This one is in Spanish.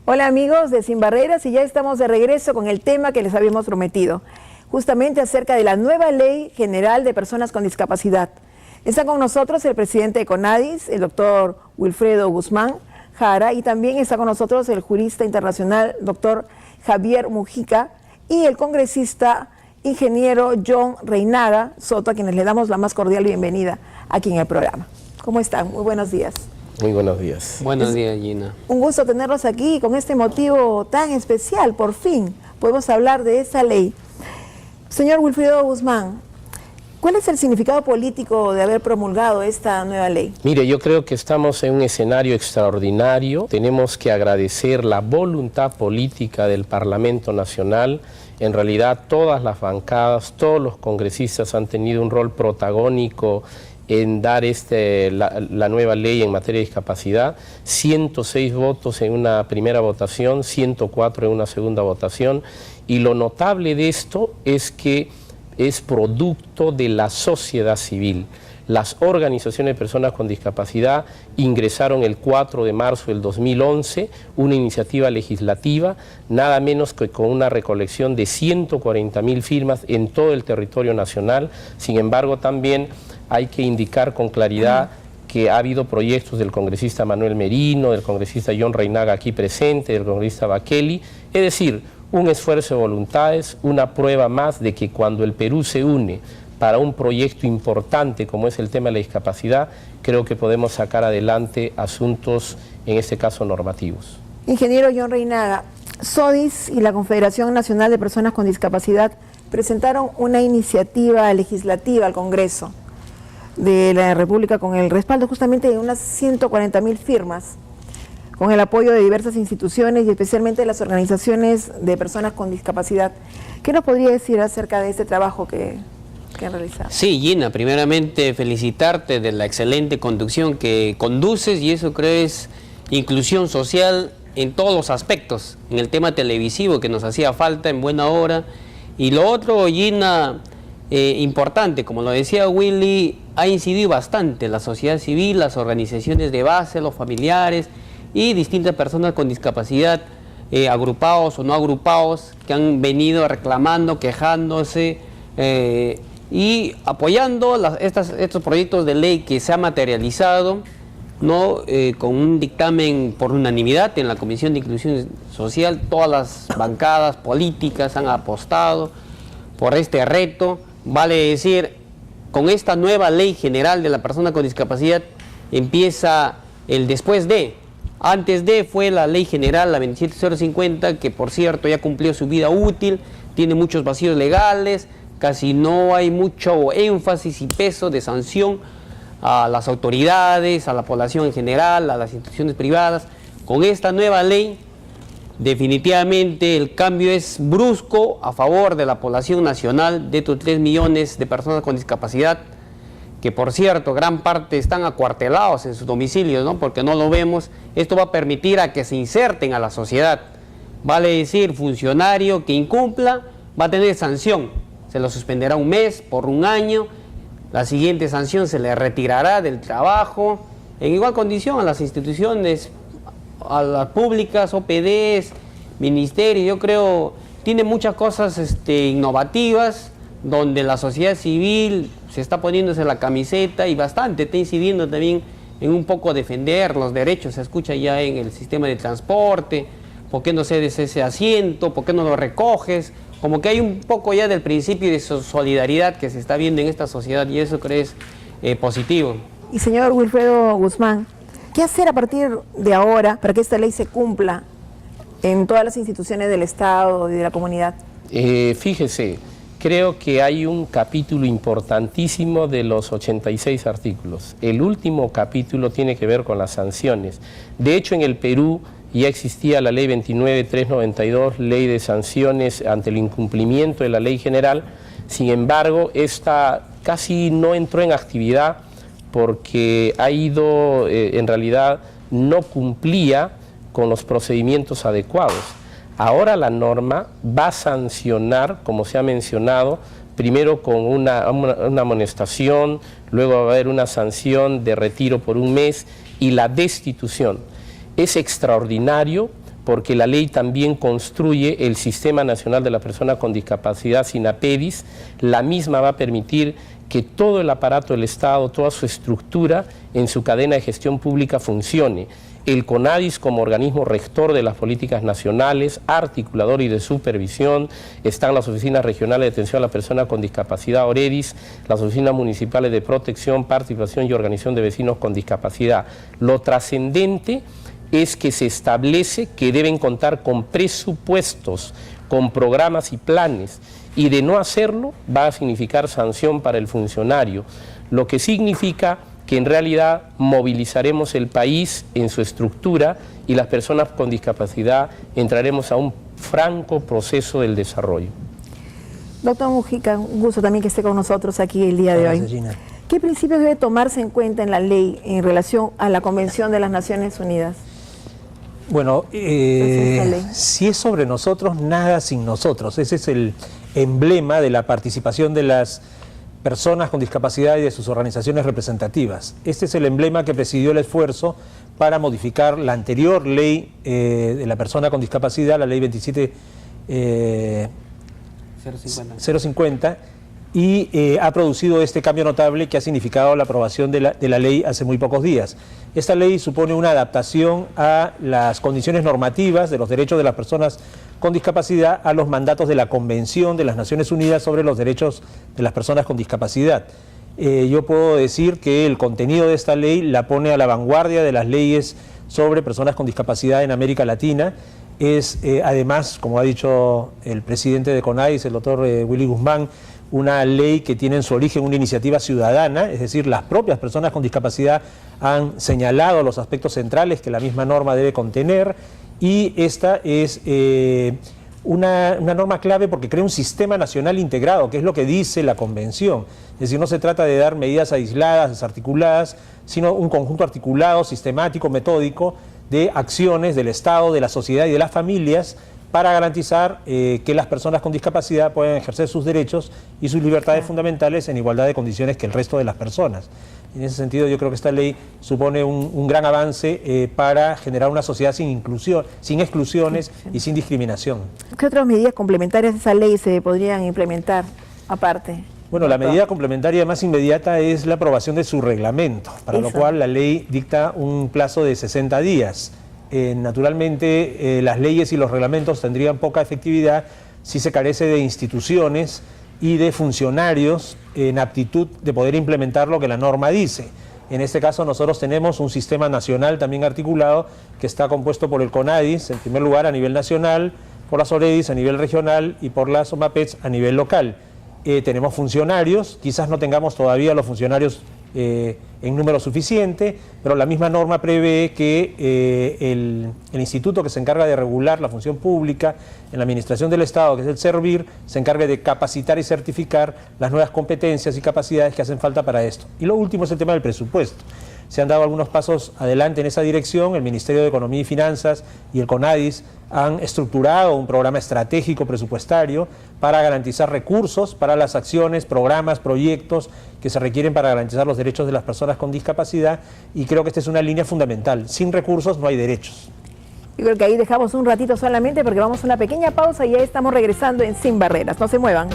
Hola amigos de Sin Barreras, y ya estamos de regreso con el tema que les habíamos prometido, justamente acerca de la nueva Ley General de Personas con Discapacidad. Está con nosotros el presidente de CONADIS, el doctor Wilfredo Guzmán Jara, y también está con nosotros el jurista internacional, doctor Javier Mujica, y el congresista ingeniero John Reinaga Soto, a quienes le damos la más cordial bienvenida aquí en el programa. ¿Cómo están? Muy buenos días. Muy buenos días. Buenos días, Gina. Un gusto tenerlos aquí con este motivo tan especial. Por fin podemos hablar de esa ley. Señor Wilfredo Guzmán, ¿cuál es el significado político de haber promulgado esta nueva ley? Mire, yo creo que estamos en un escenario extraordinario. Tenemos que agradecer la voluntad política del Parlamento Nacional. En realidad, todas las bancadas, todos los congresistas han tenido un rol protagónico en dar la nueva ley en materia de discapacidad. 106 votos en una primera votación, 104 en una segunda votación, y lo notable de esto es que es producto de la sociedad civil. Las organizaciones de personas con discapacidad ingresaron el 4 de marzo del 2011 una iniciativa legislativa, nada menos que con una recolección de 140.000 firmas en todo el territorio nacional. Sin embargo, también hay que indicar con claridad que ha habido proyectos del congresista Manuel Merino, del congresista John Reinaga aquí presente, del congresista Bakeli, es decir, un esfuerzo de voluntades, una prueba más de que cuando el Perú se une para un proyecto importante como es el tema de la discapacidad, creo que podemos sacar adelante asuntos, en este caso normativos. Ingeniero John Reinaga, SODIS y la Confederación Nacional de Personas con Discapacidad presentaron una iniciativa legislativa al Congreso de la República con el respaldo justamente de unas 140.000 firmas, con el apoyo de diversas instituciones y especialmente de las organizaciones de personas con discapacidad. ¿Qué nos podría decir acerca de este trabajo que han realizado? Sí, Gina, primeramente felicitarte de la excelente conducción que conduces, y eso creo es inclusión social en todos los aspectos, en el tema televisivo que nos hacía falta en buena hora. Y lo otro, Gina, importante, como lo decía Willy, ha incidido bastante la sociedad civil, las organizaciones de base, los familiares y distintas personas con discapacidad, agrupados o no agrupados, que han venido reclamando, quejándose y apoyando estos proyectos de ley que se ha materializado, ¿no? Con un dictamen por unanimidad en la Comisión de Inclusión Social. Todas las bancadas políticas han apostado por este reto. Vale decir, con esta nueva Ley General de la Persona con Discapacidad empieza el después de. Antes de fue la Ley General, la 27050, que por cierto ya cumplió su vida útil, tiene muchos vacíos legales, casi no hay mucho énfasis y peso de sanción a las autoridades, a la población en general, a las instituciones privadas. Con esta nueva ley, definitivamente el cambio es brusco a favor de la población nacional, de estos 3 millones de personas con discapacidad, que por cierto, gran parte están acuartelados en sus domicilios, ¿no? Porque no lo vemos. Esto va a permitir a que se inserten a la sociedad. Vale decir, funcionario que incumpla va a tener sanción. Se lo suspenderá un mes, por un año. La siguiente sanción se le retirará del trabajo. En igual condición a las instituciones, a las públicas, OPDs, ministerios. Yo creo tiene muchas cosas innovativas, donde la sociedad civil se está poniéndose la camiseta y bastante está incidiendo también en un poco defender los derechos. Se escucha ya en el sistema de transporte: ¿por qué no cedes ese asiento? ¿Por qué no lo recoges? Como que hay un poco ya del principio de solidaridad que se está viendo en esta sociedad, y eso creo es positivo. Y señor Wilfredo Guzmán, ¿qué hacer a partir de ahora para que esta ley se cumpla en todas las instituciones del Estado y de la comunidad? Fíjese, creo que hay un capítulo importantísimo de los 86 artículos. El último capítulo tiene que ver con las sanciones. De hecho, en el Perú ya existía la ley 29.392, ley de sanciones ante el incumplimiento de la ley general. Sin embargo, esta casi no entró en actividad porque en realidad no cumplía con los procedimientos adecuados. Ahora la norma va a sancionar, como se ha mencionado, primero con una amonestación, luego va a haber una sanción de retiro por un mes y la destitución. Es extraordinario porque la ley también construye el Sistema Nacional de la Persona con Discapacidad, SINAPEDIS. La misma va a permitir que todo el aparato del Estado, toda su estructura en su cadena de gestión pública funcione. El CONADIS como organismo rector de las políticas nacionales, articulador y de supervisión, están las oficinas regionales de atención a la persona con discapacidad, OREDIS, las oficinas municipales de protección, participación y organización de vecinos con discapacidad. Lo trascendente es que se establece que deben contar con presupuestos, con programas y planes, y de no hacerlo va a significar sanción para el funcionario, lo que significa que en realidad movilizaremos el país en su estructura y las personas con discapacidad entraremos a un franco proceso del desarrollo. Doctor Mujica, un gusto también que esté con nosotros aquí el día de hoy. Gina. ¿Qué principios debe tomarse en cuenta en la ley en relación a la Convención de las Naciones Unidas? Bueno, si es sobre nosotros, nada sin nosotros. Ese es el emblema de la participación de las personas con discapacidad y de sus organizaciones representativas. Este es el emblema que presidió el esfuerzo para modificar la anterior ley de la persona con discapacidad, la ley 27.050, y ha producido este cambio notable que ha significado la aprobación de la ley hace muy pocos días. Esta ley supone una adaptación a las condiciones normativas de los derechos de las personas con discapacidad a los mandatos de la Convención de las Naciones Unidas sobre los derechos de las personas con discapacidad. Yo puedo decir que el contenido de esta ley la pone a la vanguardia de las leyes sobre personas con discapacidad en América Latina. Es además, como ha dicho el presidente de CONADIS, el doctor Willy Guzmán, una ley que tiene en su origen una iniciativa ciudadana, es decir, las propias personas con discapacidad han señalado los aspectos centrales que la misma norma debe contener, y esta es una norma clave porque crea un sistema nacional integrado, que es lo que dice la Convención. Es decir, no se trata de dar medidas aisladas, desarticuladas, sino un conjunto articulado, sistemático, metódico, de acciones del Estado, de la sociedad y de las familias para garantizar que las personas con discapacidad puedan ejercer sus derechos y sus libertades fundamentales en igualdad de condiciones que el resto de las personas. En ese sentido, yo creo que esta ley supone un gran avance para generar una sociedad sin inclusión, sin exclusiones y sin discriminación. ¿Qué otras medidas complementarias de esa ley se podrían implementar aparte? Bueno, la medida complementaria más inmediata es la aprobación de su reglamento, para lo cual la ley dicta un plazo de 60 días. Naturalmente, las leyes y los reglamentos tendrían poca efectividad si se carece de instituciones y de funcionarios en aptitud de poder implementar lo que la norma dice. En este caso nosotros tenemos un sistema nacional también articulado que está compuesto por el CONADIS, en primer lugar a nivel nacional, por las OREDIS a nivel regional y por las OMAPETS a nivel local. Tenemos funcionarios, quizás no tengamos todavía los funcionarios en número suficiente, pero la misma norma prevé que el instituto que se encarga de regular la función pública en la administración del Estado, que es el SERVIR, se encargue de capacitar y certificar las nuevas competencias y capacidades que hacen falta para esto. Y lo último es el tema del presupuesto. Se han dado algunos pasos adelante en esa dirección. El Ministerio de Economía y Finanzas y el CONADIS han estructurado un programa estratégico presupuestario para garantizar recursos para las acciones, programas, proyectos que se requieren para garantizar los derechos de las personas con discapacidad, y creo que esta es una línea fundamental. Sin recursos no hay derechos. Yo creo que ahí dejamos un ratito solamente porque vamos a una pequeña pausa y ya estamos regresando en Sin Barreras. No se muevan.